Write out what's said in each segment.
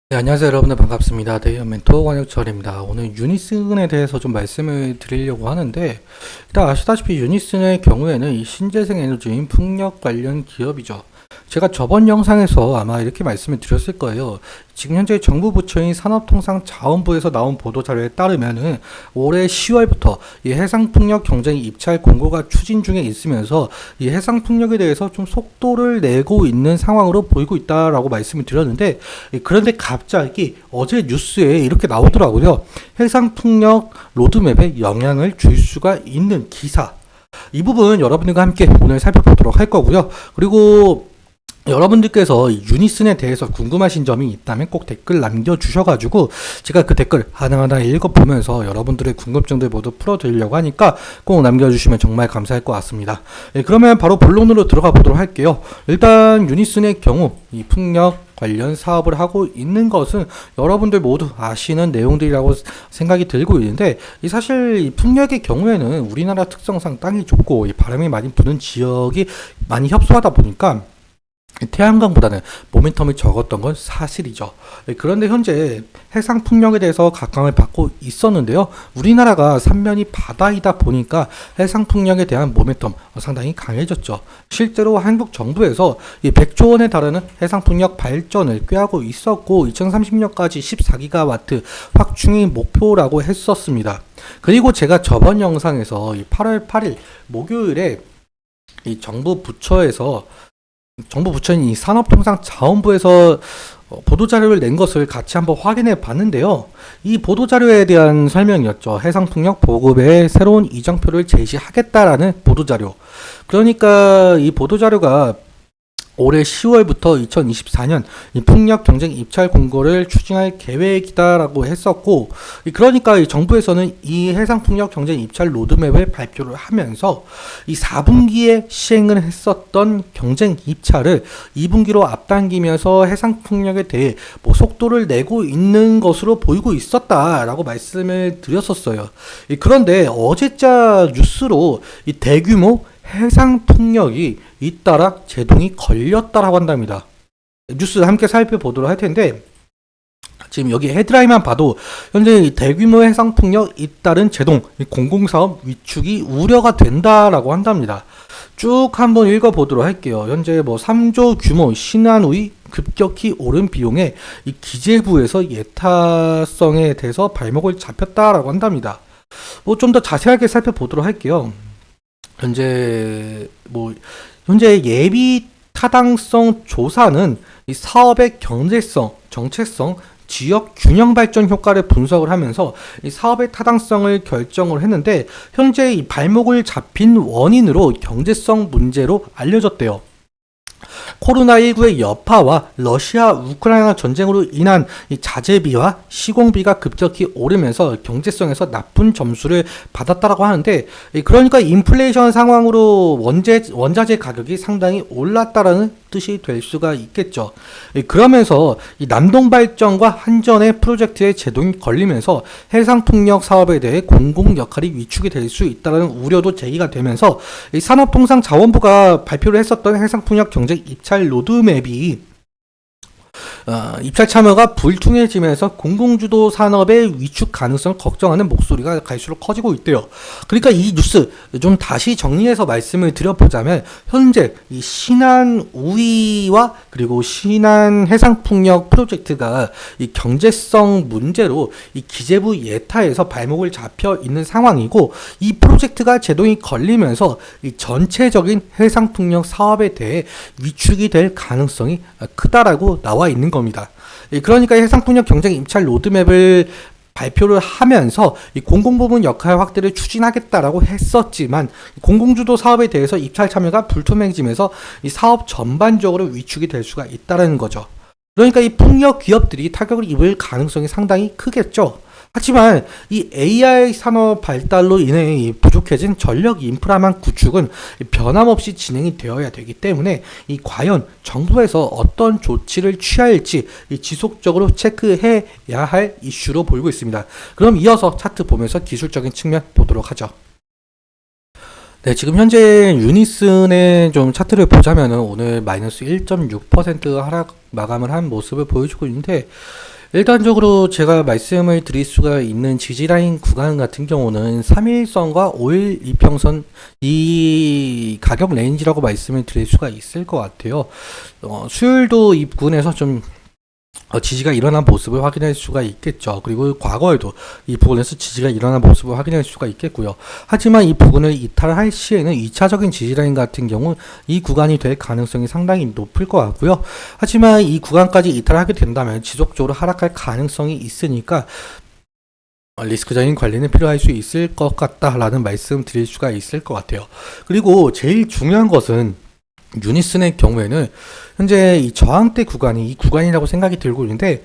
네, 안녕하세요. 여러분들 반갑습니다. 대이어 멘토 권혁철입니다. 오늘 유니슨에 대해서 좀 말씀을 드리려고 하는데, 일단 아시다시피 유니슨의 경우에는 이 신재생 에너지인 풍력 관련 기업이죠. 제가 저번 영상에서 아마 이렇게 말씀을 드렸을 거예요. 지금 현재 정부 부처인 산업통상자원부에서 나온 보도자료에 따르면은 올해 10월부터 이 해상풍력 경쟁 입찰 공고가 추진 중에 있으면서 이 해상풍력에 대해서 좀 속도를 내고 있는 상황으로 보이고 있다라고 말씀을 드렸는데, 그런데 갑자기 어제 뉴스에 이렇게 나오더라고요. 해상풍력 로드맵에 영향을 줄 수가 있는 기사. 이 부분 여러분들과 함께 오늘 살펴보도록 할 거고요. 그리고 여러분들께서 유니슨에 대해서 궁금하신 점이 있다면 꼭 댓글 남겨주셔가지고 제가 그 댓글 하나하나 읽어보면서 여러분들의 궁금증들 모두 풀어드리려고 하니까 꼭 남겨주시면 정말 감사할 것 같습니다. 그러면 바로 본론으로 들어가 보도록 할게요. 일단 유니슨의 경우 이 풍력 관련 사업을 하고 있는 것은 여러분들 모두 아시는 내용들이라고 생각이 들고 있는데, 사실 이 풍력의 경우에는 우리나라 특성상 땅이 좁고 이 바람이 많이 부는 지역이 많이 협소하다 보니까 태양광보다는 모멘텀이 적었던 건 사실이죠. 그런데 현재 해상 풍력에 대해서 각광을 받고 있었는데요. 우리나라가 삼면이 바다이다 보니까 해상 풍력에 대한 모멘텀 상당히 강해졌죠. 실제로 한국 정부에서 이 100조 원에 달하는 해상 풍력 발전을 꾀하고 있었고 2030년까지 14기가와트 확충이 목표라고 했었습니다. 그리고 제가 저번 영상에서 이 8월 8일 목요일에 이 정부 부처인 이 산업통상자원부에서 보도자료를 낸 것을 같이 한번 확인해 봤는데요. 이 보도자료에 대한 설명이었죠. 해상풍력 보급에 새로운 이정표를 제시하겠다라는 보도자료. 그러니까 이 보도자료가 올해 10월부터 2024년 이 풍력 경쟁 입찰 공고를 추진할 계획이다라고 했었고, 그러니까 이 정부에서는 이 해상 풍력 경쟁 입찰 로드맵을 발표를 하면서 이 4분기에 시행을 했었던 경쟁 입찰을 2분기로 앞당기면서 해상 풍력에 대해 속도를 내고 있는 것으로 보이고 있었다라고 말씀을 드렸었어요. 그런데 어제자 뉴스로 이 대규모 해상 풍력이 잇따라 제동이 걸렸다라고 한답니다. 뉴스 함께 살펴보도록 할 텐데, 지금 여기 헤드라인만 봐도 현재 대규모 해상 풍력 잇따른 제동, 공공사업 위축이 우려가 된다라고 한답니다. 쭉 한번 읽어보도록 할게요. 현재 3조 규모 신한우이 급격히 오른 비용에 이 기재부에서 예타성에 대해서 발목을 잡혔다라고 한답니다. 좀 더 자세하게 살펴보도록 할게요. 현재 예비 타당성 조사는 이 사업의 경제성, 정체성, 지역 균형 발전 효과를 분석을 하면서 이 사업의 타당성을 결정을 했는데, 현재 이 발목을 잡힌 원인으로 경제성 문제로 알려졌대요. 코로나19의 여파와 러시아 우크라이나 전쟁으로 인한 이 자재비와 시공비가 급격히 오르면서 경제성에서 나쁜 점수를 받았다라고 하는데, 그러니까 인플레이션 상황으로 원자재 가격이 상당히 올랐다라는 뜻이 될 수가 있겠죠. 그러면서 이 남동발전과 한전의 프로젝트에 제동이 걸리면서 해상풍력 사업에 대해 공공 역할이 위축이 될 수 있다는 우려도 제기가 되면서 이 산업통상자원부가 발표를 했었던 해상풍력 경쟁 입찰 로드맵이 입찰 참여가 불투명해지면서 공공주도 산업의 위축 가능성을 걱정하는 목소리가 갈수록 커지고 있대요. 그러니까 이 뉴스 좀 다시 정리해서 말씀을 드려보자면, 현재 이 신한 우위와 그리고 신한 해상풍력 프로젝트가 이 경제성 문제로 이 기재부 예타에서 발목을 잡혀 있는 상황이고, 이 프로젝트가 제동이 걸리면서 이 전체적인 해상풍력 사업에 대해 위축이 될 가능성이 크다라고 나와 있는 겁니다. 그러니까 해상풍력 경쟁 입찰 로드맵을 발표를 하면서 이 공공부문 역할 확대를 추진하겠다라고 했었지만, 공공주도 사업에 대해서 입찰 참여가 불투명해지면서 이 사업 전반적으로 위축이 될 수가 있다는 거죠. 그러니까 이 풍력 기업들이 타격을 입을 가능성이 상당히 크겠죠. 하지만 이 AI 산업 발달로 인해 부족해진 전력 인프라망 구축은 변함없이 진행이 되어야 되기 때문에 이 과연 정부에서 어떤 조치를 취할지 지속적으로 체크해야 할 이슈로 보이고 있습니다. 그럼 이어서 차트 보면서 기술적인 측면 보도록 하죠. 네, 지금 현재 유니슨의 좀 차트를 보자면은 오늘 마이너스 1.6% 하락 마감을 한 모습을 보여주고 있는데, 일단적으로 제가 말씀을 드릴 수가 있는 지지라인 구간 같은 경우는 3일선과 5일 이평선 이 가격 레인지라고 말씀을 드릴 수가 있을 것 같아요. 수요일도 이 부분에서 좀 지지가 일어난 모습을 확인할 수가 있겠죠. 그리고 과거에도 이 부분에서 지지가 일어난 모습을 확인할 수가 있겠고요. 하지만 이 부분을 이탈할 시에는 2차적인 지지라인 같은 경우 이 구간이 될 가능성이 상당히 높을 것 같고요. 하지만 이 구간까지 이탈하게 된다면 지속적으로 하락할 가능성이 있으니까 리스크적인 관리는 필요할 수 있을 것 같다라는 말씀 드릴 수가 있을 것 같아요. 그리고 제일 중요한 것은 유니슨의 경우에는 현재 이 저항대 구간이 이 구간이라고 생각이 들고 있는데,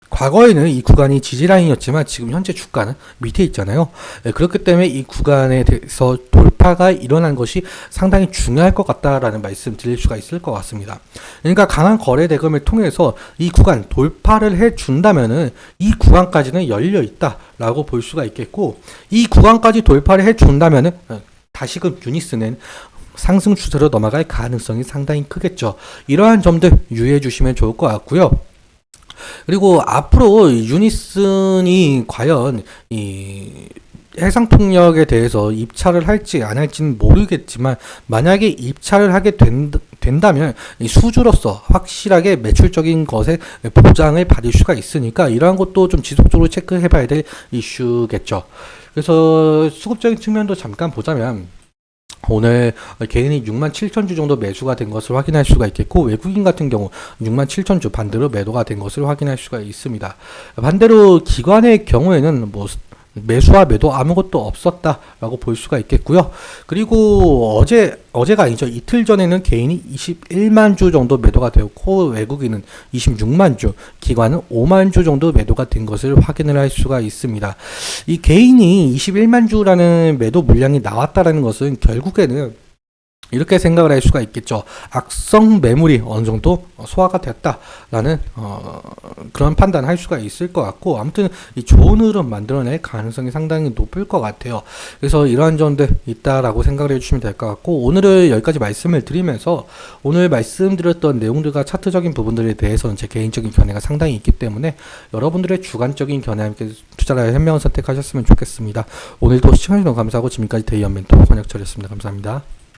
과거에는 이 구간이 지지라인이었지만 지금 현재 주가는 밑에 있잖아요. 그렇기 때문에 이 구간에 대해서 돌파가 일어난 것이 상당히 중요할 것 같다라는 말씀 드릴 수가 있을 것 같습니다. 그러니까 강한 거래 대금을 통해서 이 구간 돌파를 해 준다면은 이 구간까지는 열려 있다라고 볼 수가 있겠고, 이 구간까지 돌파를 해 준다면은 다시금 유니스는 상승 추세로 넘어갈 가능성이 상당히 크겠죠. 이러한 점들 유의해 주시면 좋을 것 같고요. 그리고 앞으로 유니슨이 과연 이 해상풍력에 대해서 입찰을 할지 안 할지는 모르겠지만, 만약에 입찰을 하게 된다면 이 수주로서 확실하게 매출적인 것에 보장을 받을 수가 있으니까 이러한 것도 좀 지속적으로 체크해 봐야 될 이슈겠죠. 그래서 수급적인 측면도 잠깐 보자면, 오늘 개인이 67,000주 정도 매수가 된 것을 확인할 수가 있겠고, 외국인 같은 경우 67,000주 반대로 매도가 된 것을 확인할 수가 있습니다. 반대로 기관의 경우에는 뭐 매수와 매도 아무것도 없었다라고 볼 수가 있겠고요. 그리고 어제가 아니죠. 이틀 전에는 개인이 21만 주 정도 매도가 되었고, 외국인은 26만 주, 기관은 5만 주 정도 매도가 된 것을 확인을 할 수가 있습니다. 이 개인이 21만 주라는 매도 물량이 나왔다라는 것은 결국에는 이렇게 생각을 할 수가 있겠죠. 악성 매물이 어느 정도 소화가 됐다라는 그런 판단을 할 수가 있을 것 같고, 아무튼 이 좋은 흐름 만들어낼 가능성이 상당히 높을 것 같아요. 그래서 이러한 점들 있다라고 생각을 해주시면 될 것 같고, 오늘은 여기까지 말씀을 드리면서, 오늘 말씀드렸던 내용들과 차트적인 부분들에 대해서는 제 개인적인 견해가 상당히 있기 때문에 여러분들의 주관적인 견해와 함께 투자를 현명한 선택하셨으면 좋겠습니다. 오늘도 시청해주셔서 감사하고, 지금까지 데이언 멘토 권혁철이었습니다. 감사합니다.